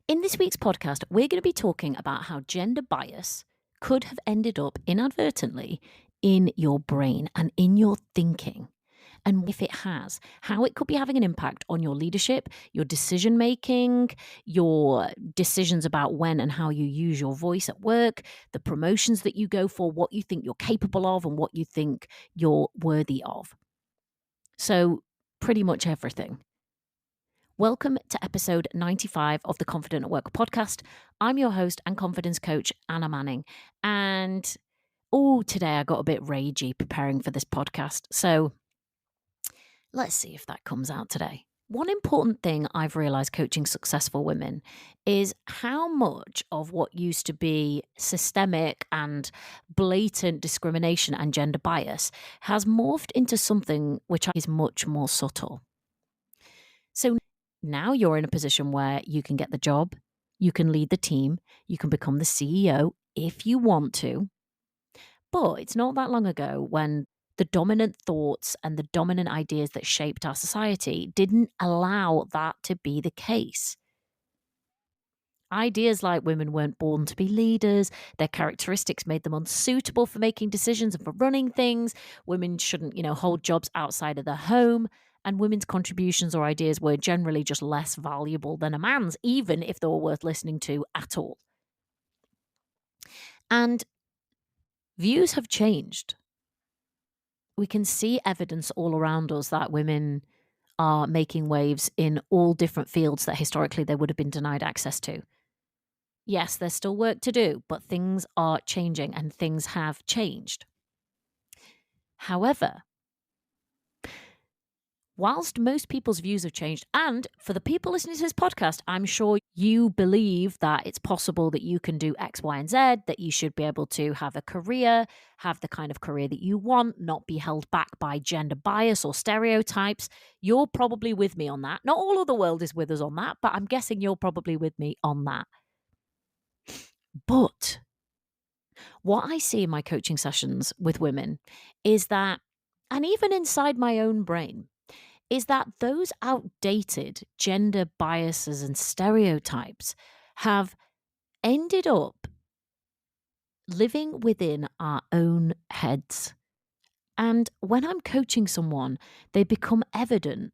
In this week's podcast, we're going to be talking about how gender bias could have ended up inadvertently in your brain and in your thinking. And if it has, how it could be having an impact on your leadership, your decision making, your decisions about when and how you use your voice at work, the promotions that you go for, what you think you're capable of, and what you think you're worthy of. So, pretty much everything. Welcome to episode 95 of the Confident at Work podcast. I'm your host and confidence coach, Anna Manning. And today I got a bit ragey preparing for this podcast. So let's see if that comes out today. One important thing I've realized coaching successful women is how much of what used to be systemic and blatant discrimination and gender bias has morphed into something which is much more subtle. So now you're in a position where you can get the job, you can lead the team, you can become the CEO if you want to. But it's not that long ago when the dominant thoughts and the dominant ideas that shaped our society didn't allow that to be the case. Ideas like women weren't born to be leaders, their characteristics made them unsuitable for making decisions and for running things. Women shouldn't, hold jobs outside of the home. And women's contributions or ideas were generally just less valuable than a man's, even if they were worth listening to at all. And views have changed. We can see evidence all around us that women are making waves in all different fields that historically they would have been denied access to. Yes, there's still work to do, but things are changing and things have changed. However, whilst most people's views have changed, and for the people listening to this podcast, I'm sure you believe that it's possible that you can do X, Y, and Z, that you should be able to have a career, have the kind of career that you want, not be held back by gender bias or stereotypes. You're probably with me on that. Not all of the world is with us on that, but I'm guessing you're probably with me on that. But what I see in my coaching sessions with women is that, and even inside my own brain, is that those outdated gender biases and stereotypes have ended up living within our own heads. And when I'm coaching someone, they become evident.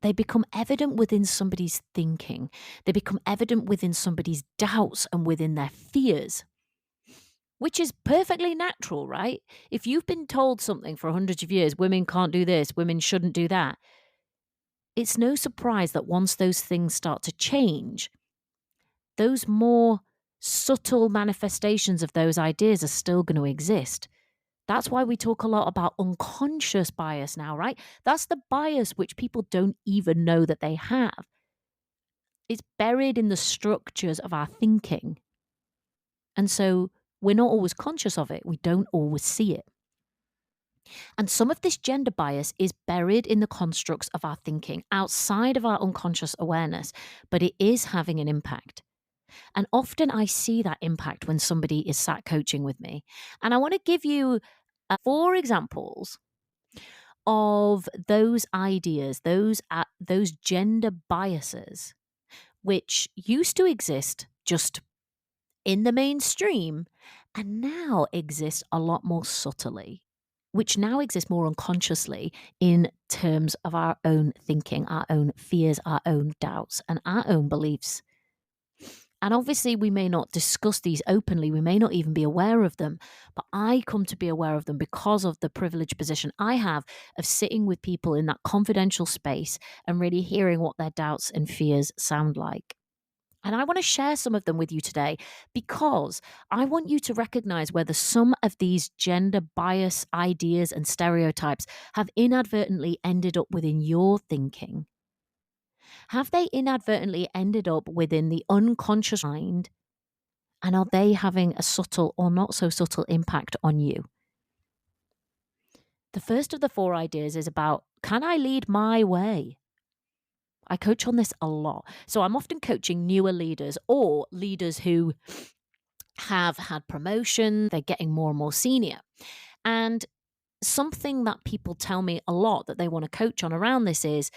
They become evident within somebody's thinking. They become evident within somebody's doubts and within their fears. Which is perfectly natural, right? If you've been told something for hundreds of years, women can't do this, women shouldn't do that, it's no surprise that once those things start to change, those more subtle manifestations of those ideas are still going to exist. That's why we talk a lot about unconscious bias now, right? That's the bias which people don't even know that they have. It's buried in the structures of our thinking. And so we're not always conscious of it. We don't always see it. And some of this gender bias is buried in the constructs of our thinking outside of our unconscious awareness, but it is having an impact. And often I see that impact when somebody is sat coaching with me. And I want to give you 4 examples of those ideas, those gender biases, which used to exist just in the mainstream and now exist a lot more subtly, which now exist more unconsciously in terms of our own thinking, our own fears, our own doubts, and our own beliefs. And obviously, we may not discuss these openly. We may not even be aware of them, but I come to be aware of them because of the privileged position I have of sitting with people in that confidential space and really hearing what their doubts and fears sound like. And I want to share some of them with you today because I want you to recognize whether some of these gender bias ideas and stereotypes have inadvertently ended up within your thinking. Have they inadvertently ended up within the unconscious mind? And are they having a subtle or not so subtle impact on you? The first of the 4 ideas is about, can I lead my way? I coach on this a lot. So I'm often coaching newer leaders or leaders who have had promotion, they're getting more and more senior. And something that people tell me a lot that they want to coach on around this is,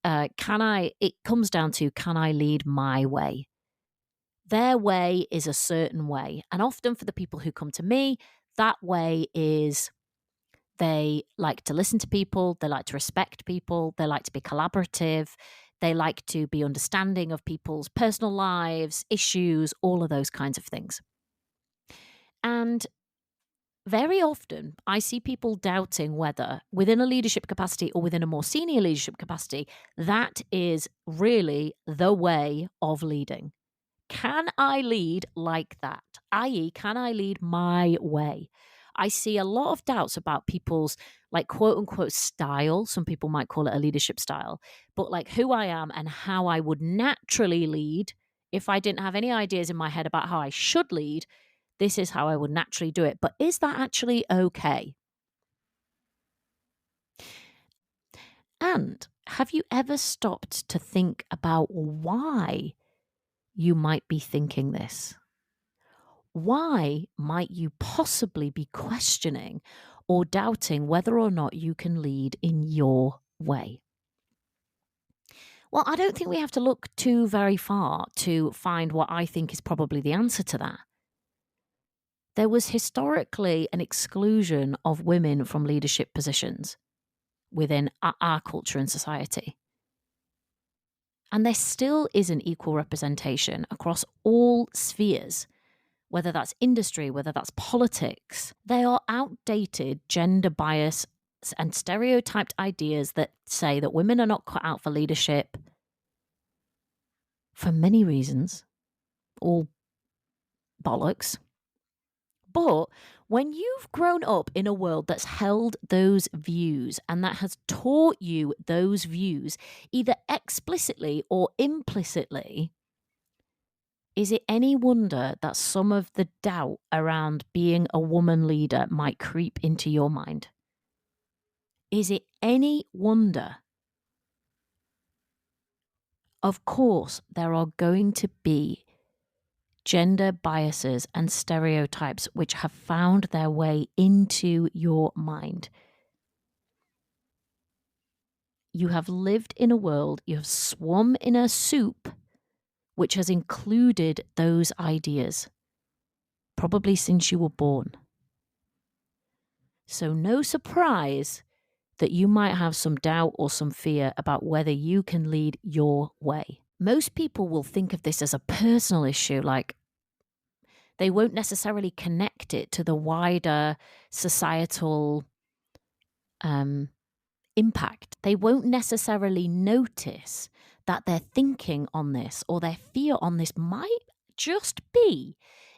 it comes down to, can I lead my way? their way is a certain way. And often for the people who come to me, that way is they like to listen to people, they like to respect people, they like to be collaborative, they like to be understanding of people's personal lives, issues, all of those kinds of things. And very often, I see people doubting whether within a leadership capacity or within a more senior leadership capacity, that is really the way of leading. Can I lead like that? I.e., can I lead my way? I see a lot of doubts about people's like quote unquote style. Some people might call it a leadership style, but like who I am and how I would naturally lead if I didn't have any ideas in my head about how I should lead. This is how I would naturally do it. But is that actually okay? And have you ever stopped to think about why you might be thinking this? Why might you possibly be questioning or doubting whether or not you can lead in your way? Well, I don't think we have to look too very far to find what I think is probably the answer to that. There was historically an exclusion of women from leadership positions within our culture and society. And there still isn't equal representation across all spheres, whether that's industry, whether that's politics. They are outdated gender bias and stereotyped ideas that say that women are not cut out for leadership for many reasons, all bollocks. But when you've grown up in a world that's held those views and that has taught you those views, either explicitly or implicitly, is it any wonder that some of the doubt around being a woman leader might creep into your mind? Is it any wonder? Of course, there are going to be gender biases and stereotypes which have found their way into your mind. You have lived in a world, you have swum in a soup which has included those ideas, probably since you were born. So no surprise that you might have some doubt or some fear about whether you can lead your way. Most people will think of this as a personal issue, like they won't necessarily connect it to the wider societal impact. They won't necessarily notice that their thinking on this or their fear on this might just be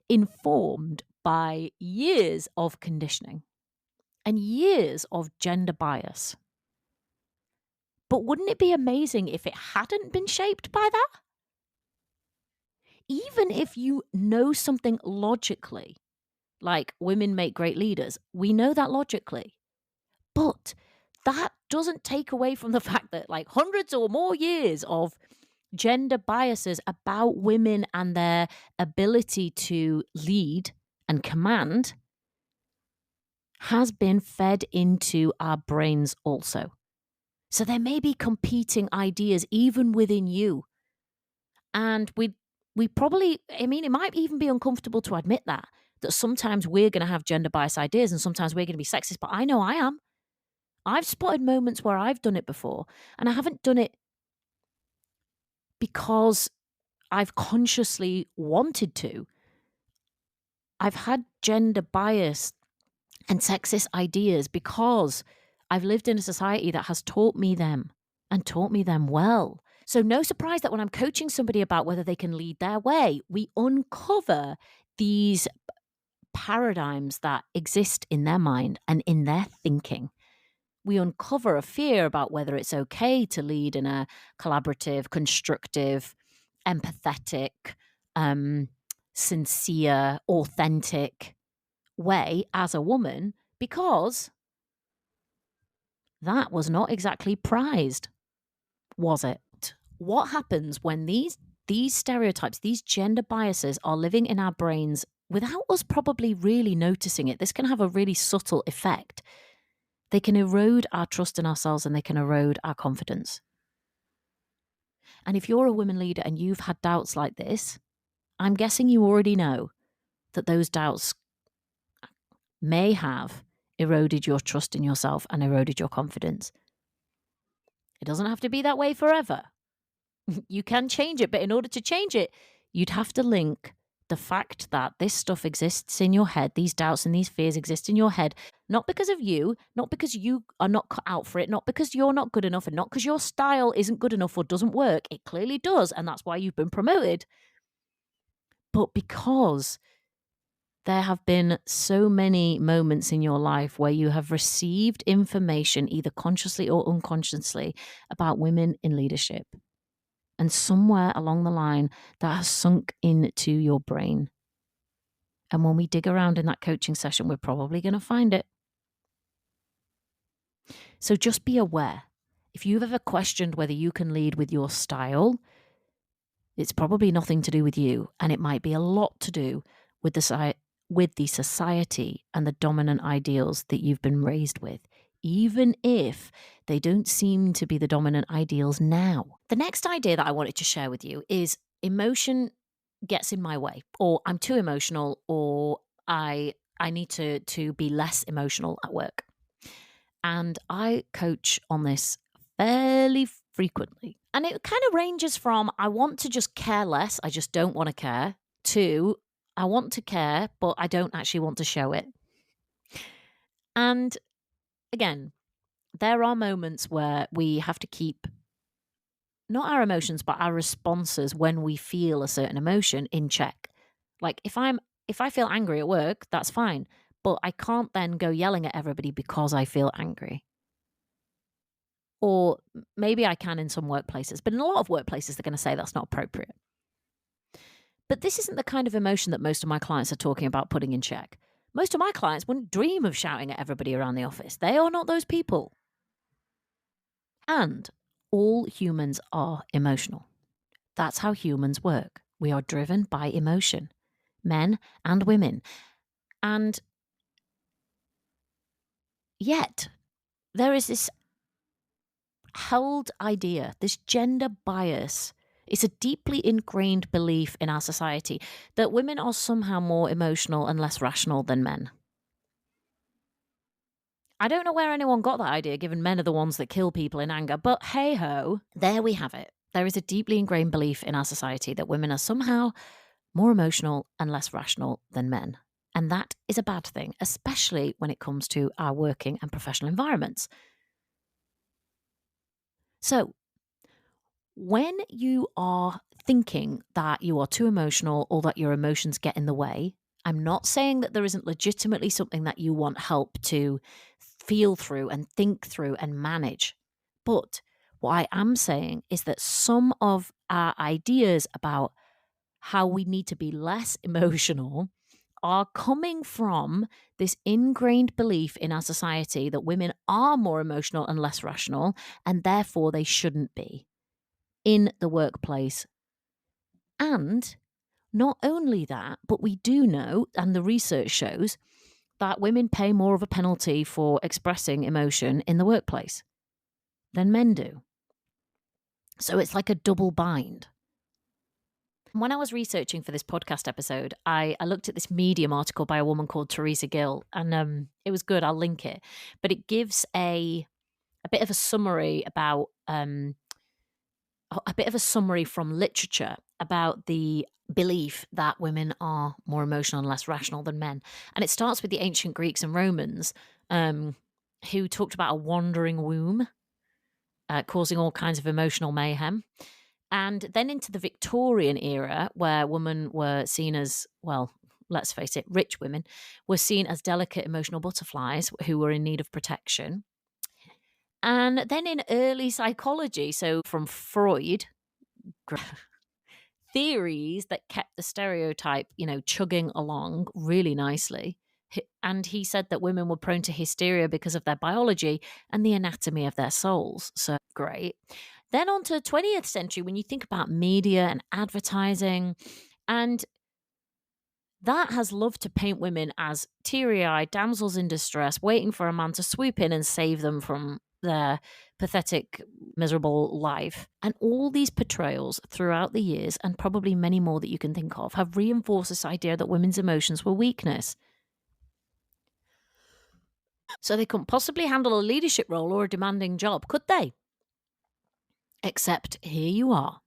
informed by years of conditioning and years of gender bias. But wouldn't it be amazing if it hadn't been shaped by that? Even if you know something logically, like women make great leaders, we know that logically. But that doesn't take away from the fact that like hundreds or more years of gender biases about women and their ability to lead and command has been fed into our brains also. So there may be competing ideas even within you. And we probably, I mean, it might even be uncomfortable to admit that sometimes we're going to have gender bias ideas and sometimes we're going to be sexist, but I know I am. I've spotted moments where I've done it before, and I haven't done it because I've consciously wanted to. I've had gender bias and sexist ideas because I've lived in a society that has taught me them and taught me them well. So no surprise that when I'm coaching somebody about whether they can lead their way, we uncover these paradigms that exist in their mind and in their thinking. We uncover a fear about whether it's okay to lead in a collaborative, constructive, empathetic, sincere, authentic way as a woman, because that was not exactly prized, was it? What happens when these stereotypes, these gender biases are living in our brains without us probably really noticing it? This can have a really subtle effect. They can erode our trust in ourselves and they can erode our confidence. And if you're a women leader and you've had doubts like this, I'm guessing you already know that those doubts may have eroded your trust in yourself and eroded your confidence. It doesn't have to be that way forever. You can change it, but in order to change it, you'd have to link the fact that this stuff exists in your head, these doubts and these fears exist in your head, not because of you, not because you are not cut out for it, not because you're not good enough, and not because your style isn't good enough or doesn't work. It clearly does, and that's why you've been promoted. But because there have been so many moments in your life where you have received information, either consciously or unconsciously, about women in leadership. And somewhere along the line, that has sunk into your brain. And when we dig around in that coaching session, we're probably going to find it. So just be aware. If you've ever questioned whether you can lead with your style, it's probably nothing to do with you. And it might be a lot to do with the society and the dominant ideals that you've been raised with, even if they don't seem to be the dominant ideals now. The next idea that I wanted to share with you is emotion gets in my way, or I'm too emotional, or I need to be less emotional at work. And I coach on this fairly frequently. And it kind of ranges from I want to just care less, I just don't want to care, to I want to care, but I don't actually want to show it. And again, there are moments where we have to keep not our emotions, but our responses when we feel a certain emotion in check. Like if I feel angry at work, that's fine. But I can't then go yelling at everybody because I feel angry. Or maybe I can in some workplaces, but in a lot of workplaces, they're going to say that's not appropriate. But this isn't the kind of emotion that most of my clients are talking about putting in check. Most of my clients wouldn't dream of shouting at everybody around the office. They are not those people. And all humans are emotional. That's how humans work. We are driven by emotion, men and women. And yet, there is this held idea, this gender bias. It's a deeply ingrained belief in our society that women are somehow more emotional and less rational than men. I don't know where anyone got that idea, given men are the ones that kill people in anger, but hey ho, there we have it. There is a deeply ingrained belief in our society that women are somehow more emotional and less rational than men. And that is a bad thing, especially when it comes to our working and professional environments. So, when you are thinking that you are too emotional or that your emotions get in the way, I'm not saying that there isn't legitimately something that you want help to feel through and think through and manage. But what I am saying is that some of our ideas about how we need to be less emotional are coming from this ingrained belief in our society that women are more emotional and less rational, and therefore they shouldn't be in the workplace. And not only that, but we do know, and the research shows, that women pay more of a penalty for expressing emotion in the workplace than men do. So it's like a double bind. When I was researching for this podcast episode, I looked at this Medium article by a woman called Teresa Gill, and it was good. I'll link it. But it gives a bit of a summary about a bit of a summary from literature about the belief that women are more emotional and less rational than men. And it starts with the ancient Greeks and Romans, who talked about a wandering womb causing all kinds of emotional mayhem. And then into the Victorian era, where women were seen as, well, let's face it, rich women were seen as delicate emotional butterflies who were in need of protection. And then in early psychology, so from Freud, theories that kept the stereotype, chugging along really nicely. And he said that women were prone to hysteria because of their biology and the anatomy of their souls. So great. Then on to the 20th century, when you think about media and advertising, and that has loved to paint women as teary-eyed damsels in distress, waiting for a man to swoop in and save them from their pathetic, miserable life. And all these portrayals throughout the years, and probably many more that you can think of, have reinforced this idea that women's emotions were weakness. So they couldn't possibly handle a leadership role or a demanding job, could they? Except here you are,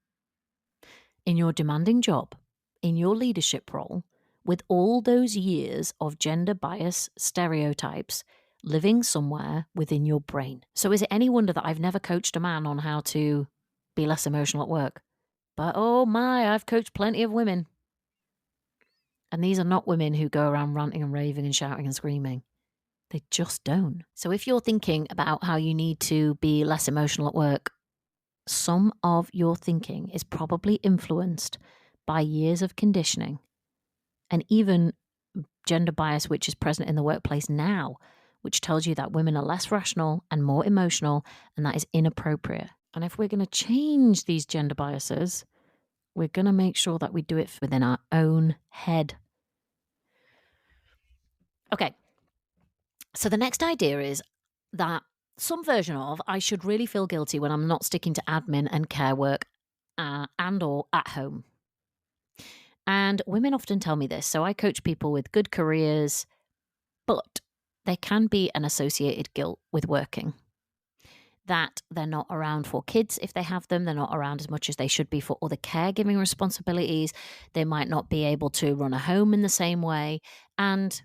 in your demanding job, in your leadership role, with all those years of gender bias stereotypes living somewhere within your brain. So is it any wonder that I've never coached a man on how to be less emotional at work? But oh my, I've coached plenty of women. And these are not women who go around ranting and raving and shouting and screaming. They just don't. So if you're thinking about how you need to be less emotional at work, some of your thinking is probably influenced by years of conditioning and even gender bias, which is present in the workplace now, which tells you that women are less rational and more emotional, and that is inappropriate. And if we're going to change these gender biases, we're going to make sure that we do it within our own head. Okay. So the next idea is that some version of I should really feel guilty when I'm not sticking to admin and care work and or at home. And women often tell me this. So I coach people with good careers, but there can be an associated guilt with working. That they're not around for kids if they have them. They're not around as much as they should be for other caregiving responsibilities. They might not be able to run a home in the same way. And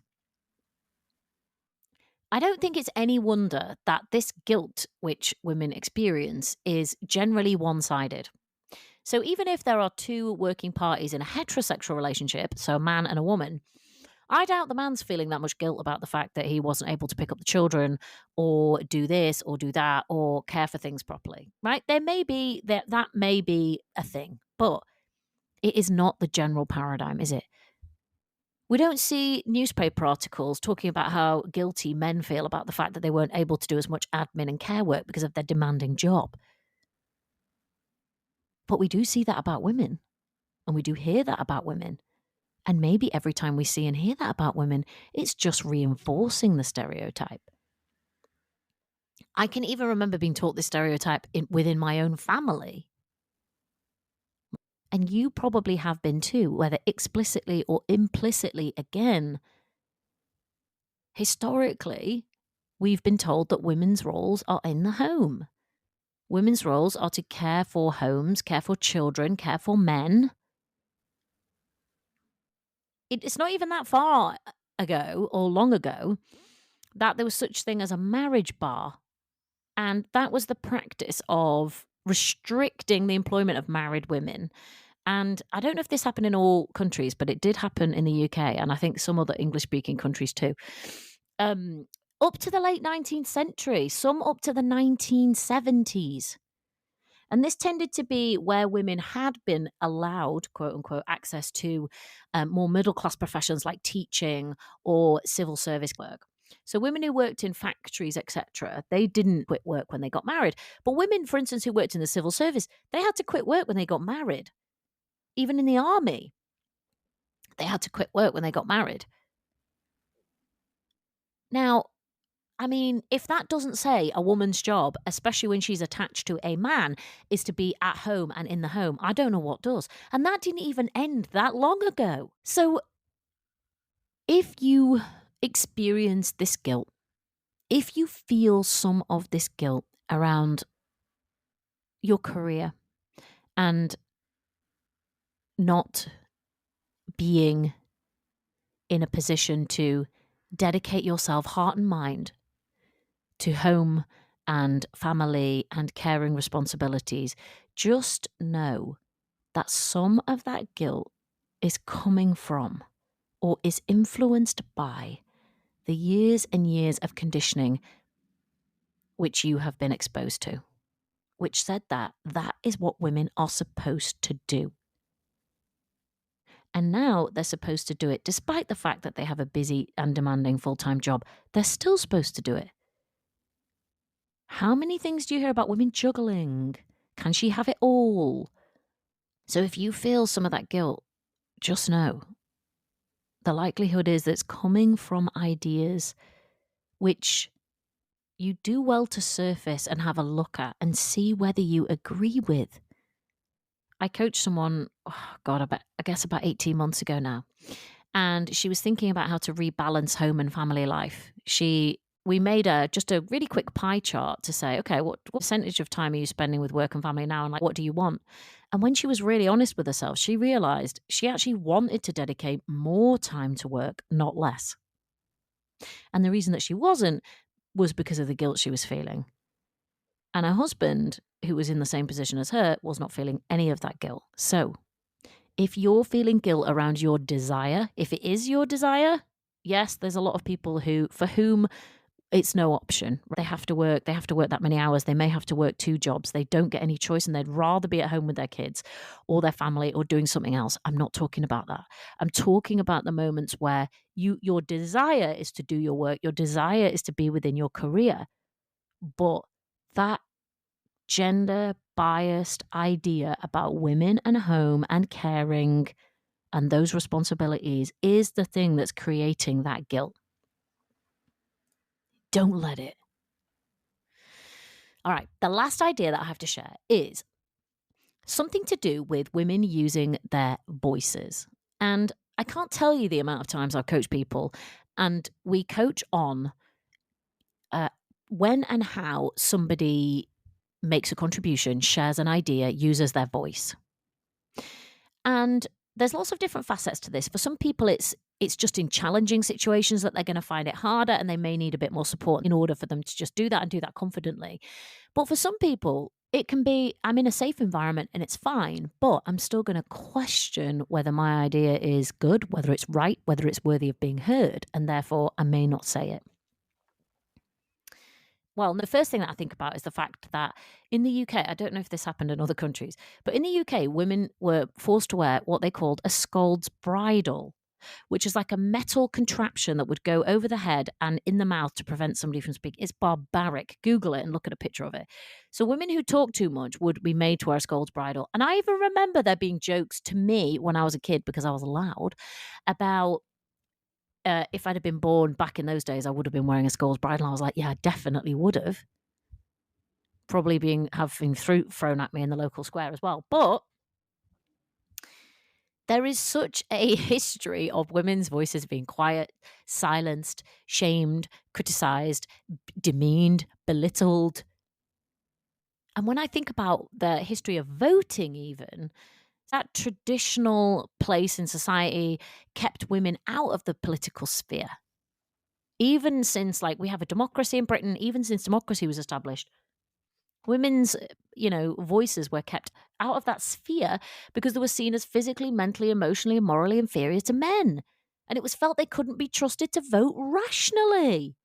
I don't think it's any wonder that this guilt which women experience is generally one-sided. So even if there are two working parties in a heterosexual relationship, so a man and a woman, I doubt the man's feeling that much guilt about the fact that he wasn't able to pick up the children or do this or do that or care for things properly, right? There may be that may be a thing, but it is not the general paradigm, is it? We don't see newspaper articles talking about how guilty men feel about the fact that they weren't able to do as much admin and care work because of their demanding job. But we do see that about women, and we do hear that about women. And maybe every time we see and hear that about women, it's just reinforcing the stereotype. I can even remember being taught this stereotype within my own family. And you probably have been too, whether explicitly or implicitly. Again, historically, we've been told that women's roles are in the home. Women's roles are to care for homes, care for children, care for men. It's not even that far ago or long ago that there was such thing as a marriage bar. And that was the practice of restricting the employment of married women. And I don't know if this happened in all countries, but it did happen in the UK, and I think some other English-speaking countries too. Up to the late 19th century, some up to the 1970s. And this tended to be where women had been allowed, quote unquote, access to more middle class professions like teaching or civil service work. So women who worked in factories, etc., they didn't quit work when they got married. But women, for instance, who worked in the civil service, they had to quit work when they got married. Even in the army, they had to quit work when they got married. Now, I mean, if that doesn't say a woman's job, especially when she's attached to a man, is to be at home and in the home, I don't know what does. And that didn't even end that long ago. So if you experience this guilt, if you feel some of this guilt around your career and not being in a position to dedicate yourself heart and mind to home and family and caring responsibilities, just know that some of that guilt is coming from or is influenced by the years and years of conditioning which you have been exposed to, which said that that is what women are supposed to do. And now they're supposed to do it despite the fact that they have a busy and demanding full-time job. They're still supposed to do it. How many things do you hear about women juggling? Can she have it all? So if you feel some of that guilt, just know the likelihood is that it's coming from ideas which you do well to surface and have a look at and see whether you agree with. I coached someone, oh God, I guess about 18 months ago now. And she was thinking about how to rebalance home and family life. We made just a really quick pie chart to say, okay, what percentage of time are you spending with work and family now? And like, what do you want? And when she was really honest with herself, she realized she actually wanted to dedicate more time to work, not less. And the reason that she wasn't was because of the guilt she was feeling. And her husband, who was in the same position as her, was not feeling any of that guilt. So if you're feeling guilt around your desire, if it is your desire, yes, there's a lot of people for whom it's no option. They have to work that many hours. They may have to work 2 jobs. They don't get any choice and they'd rather be at home with their kids or their family or doing something else. I'm not talking about that. I'm talking about the moments where your desire is to do your work. Your desire is to be within your career. But that gender biased idea about women and home and caring and those responsibilities is the thing that's creating that guilt. Don't let it. All right, the last idea that I have to share is something to do with women using their voices. And I can't tell you the amount of times I've coached people, and we coach on when and how somebody makes a contribution, shares an idea, uses their voice. And there's lots of different facets to this. For some people, it's just in challenging situations that they're going to find it harder and they may need a bit more support in order for them to just do that and do that confidently. But for some people, it can be, I'm in a safe environment and it's fine, but I'm still going to question whether my idea is good, whether it's right, whether it's worthy of being heard, and therefore I may not say it. Well, the first thing that I think about is the fact that in the UK, I don't know if this happened in other countries, but in the UK, women were forced to wear what they called a scold's bridle, which is like a metal contraption that would go over the head and in the mouth to prevent somebody from speaking. It's barbaric. Google it and look at a picture of it. So women who talk too much would be made to wear a scold's bridle. And I even remember there being jokes to me when I was a kid, because I was allowed, about if I'd have been born back in those days, I would have been wearing a scold's bridle. And I was like, yeah, I definitely would have. Probably having fruit thrown at me in the local square as well. But there is such a history of women's voices being quiet, silenced, shamed, criticized, demeaned, belittled. And when I think about the history of voting, even, that traditional place in society kept women out of the political sphere. Even since, like, we have a democracy in Britain, even since democracy was established, women's, voices were kept out of that sphere because they were seen as physically, mentally, emotionally, and morally inferior to men. And it was felt they couldn't be trusted to vote rationally.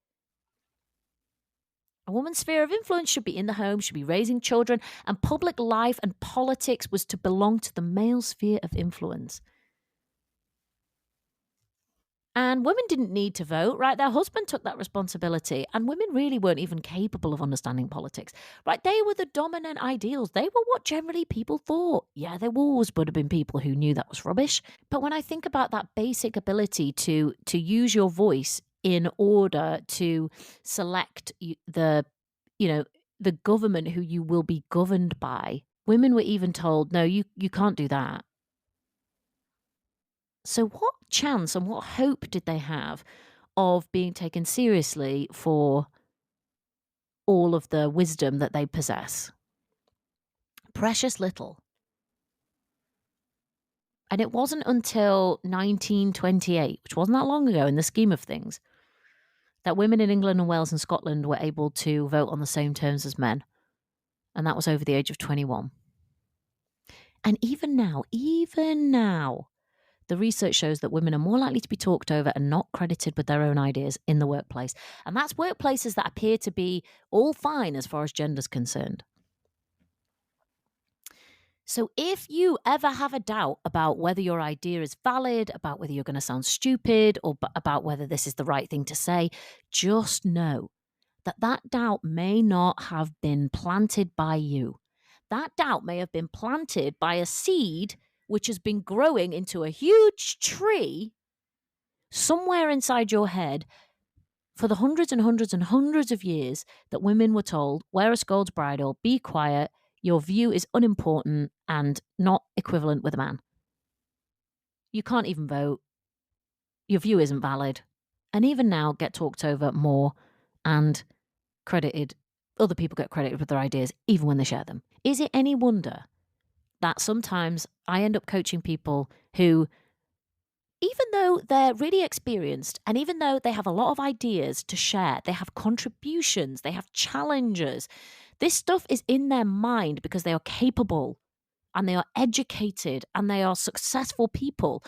A woman's sphere of influence should be in the home, should be raising children, and public life and politics was to belong to the male sphere of influence. And women didn't need to vote, right? Their husband took that responsibility. And women really weren't even capable of understanding politics, right? They were the dominant ideals. They were what generally people thought. Yeah, there always would have been people who knew that was rubbish. But when I think about that basic ability to use your voice in order to select the government who you will be governed by, women were even told, no, you can't do that. So what chance and what hope did they have of being taken seriously for all of the wisdom that they possess? Precious little. And it wasn't until 1928, which wasn't that long ago in the scheme of things, that women in England and Wales and Scotland were able to vote on the same terms as men. And that was over the age of 21. And even now, the research shows that women are more likely to be talked over and not credited with their own ideas in the workplace. And that's workplaces that appear to be all fine as far as gender's concerned. So if you ever have a doubt about whether your idea is valid, about whether you're going to sound stupid, or about whether this is the right thing to say, just know that doubt may not have been planted by you. That doubt may have been planted by a seed which has been growing into a huge tree somewhere inside your head for the hundreds and hundreds and hundreds of years that women were told, wear a scold's bridle, be quiet, your view is unimportant and not equivalent with a man. You can't even vote. Your view isn't valid. And even now get talked over more and credited. Other people get credited with their ideas even when they share them. Is it any wonder that sometimes I end up coaching people who, even though they're really experienced and even though they have a lot of ideas to share, they have contributions, they have challenges, this stuff is in their mind because they are capable and they are educated and they are successful people.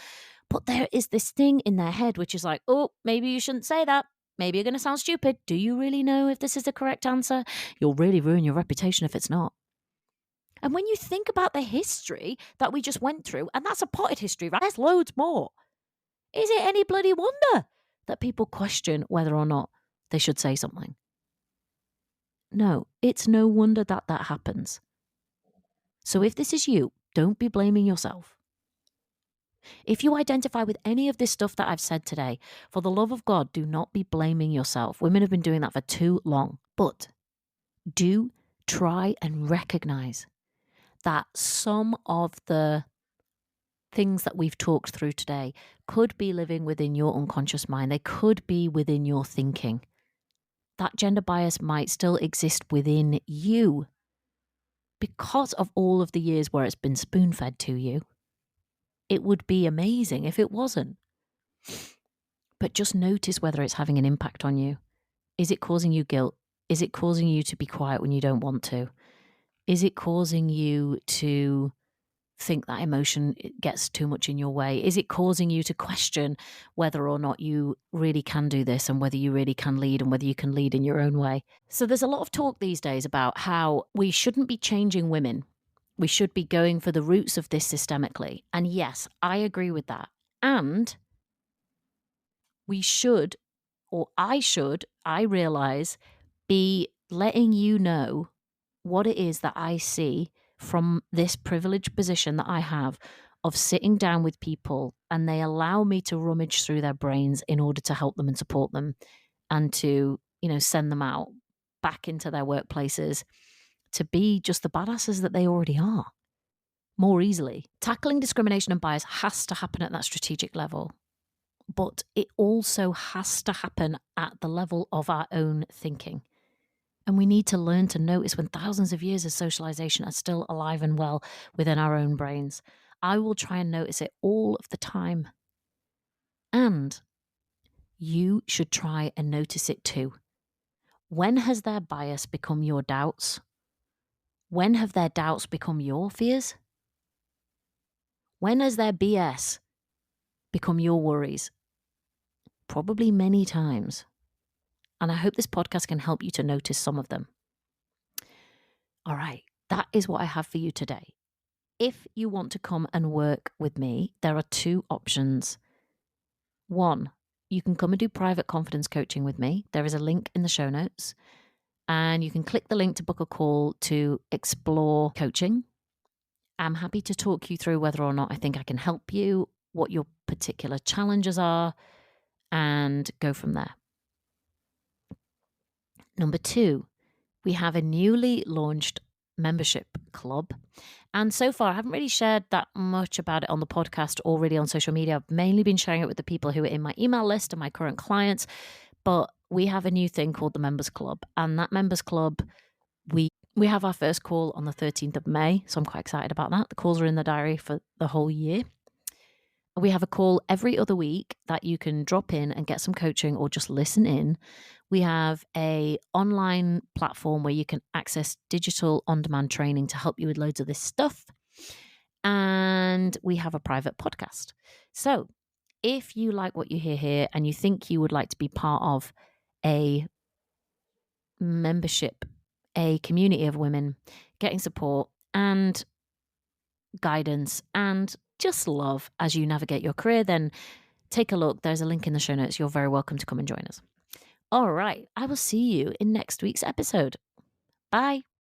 But there is this thing in their head which is like, oh, maybe you shouldn't say that. Maybe you're going to sound stupid. Do you really know if this is the correct answer? You'll really ruin your reputation if it's not. And when you think about the history that we just went through, and that's a potted history, right? There's loads more. Is it any bloody wonder that people question whether or not they should say something? No, it's no wonder that that happens. So if this is you, don't be blaming yourself. If you identify with any of this stuff that I've said today, for the love of God, do not be blaming yourself. Women have been doing that for too long. But do try and recognize that some of the things that we've talked through today could be living within your unconscious mind. They could be within your thinking. That gender bias might still exist within you because of all of the years where it's been spoon-fed to you. It would be amazing if it wasn't. But just notice whether it's having an impact on you. Is it causing you guilt? Is it causing you to be quiet when you don't want to? Is it causing you to think that emotion gets too much in your way? Is it causing you to question whether or not you really can do this and whether you really can lead and whether you can lead in your own way? So there's a lot of talk these days about how we shouldn't be changing women. We should be going for the roots of this systemically. And yes, I agree with that. And we should, or I realize, be letting you know what it is that I see from this privileged position that I have of sitting down with people and they allow me to rummage through their brains in order to help them and support them and to, send them out back into their workplaces to be just the badasses that they already are more easily. Tackling discrimination and bias has to happen at that strategic level, but it also has to happen at the level of our own thinking. And we need to learn to notice when thousands of years of socialization are still alive and well within our own brains. I will try and notice it all of the time. And you should try and notice it too. When has their bias become your doubts? When have their doubts become your fears? When has their BS become your worries? Probably many times. And I hope this podcast can help you to notice some of them. All right, that is what I have for you today. If you want to come and work with me, there are two options. One, you can come and do private confidence coaching with me. There is a link in the show notes, and you can click the link to book a call to explore coaching. I'm happy to talk you through whether or not I think I can help you, what your particular challenges are, and go from there. Number two, we have a newly launched membership club. And so far, I haven't really shared that much about it on the podcast or really on social media. I've mainly been sharing it with the people who are in my email list and my current clients. But we have a new thing called the Members Club. And that Members Club, we have our first call on the 13th of May. So I'm quite excited about that. The calls are in the diary for the whole year. We have a call every other week that you can drop in and get some coaching or just listen in. We have a online platform where you can access digital on-demand training to help you with loads of this stuff. And we have a private podcast. So if you like what you hear here and you think you would like to be part of a membership, a community of women getting support and guidance and just love as you navigate your career, then take a look. There's a link in the show notes. You're very welcome to come and join us. All right. I will see you in next week's episode. Bye.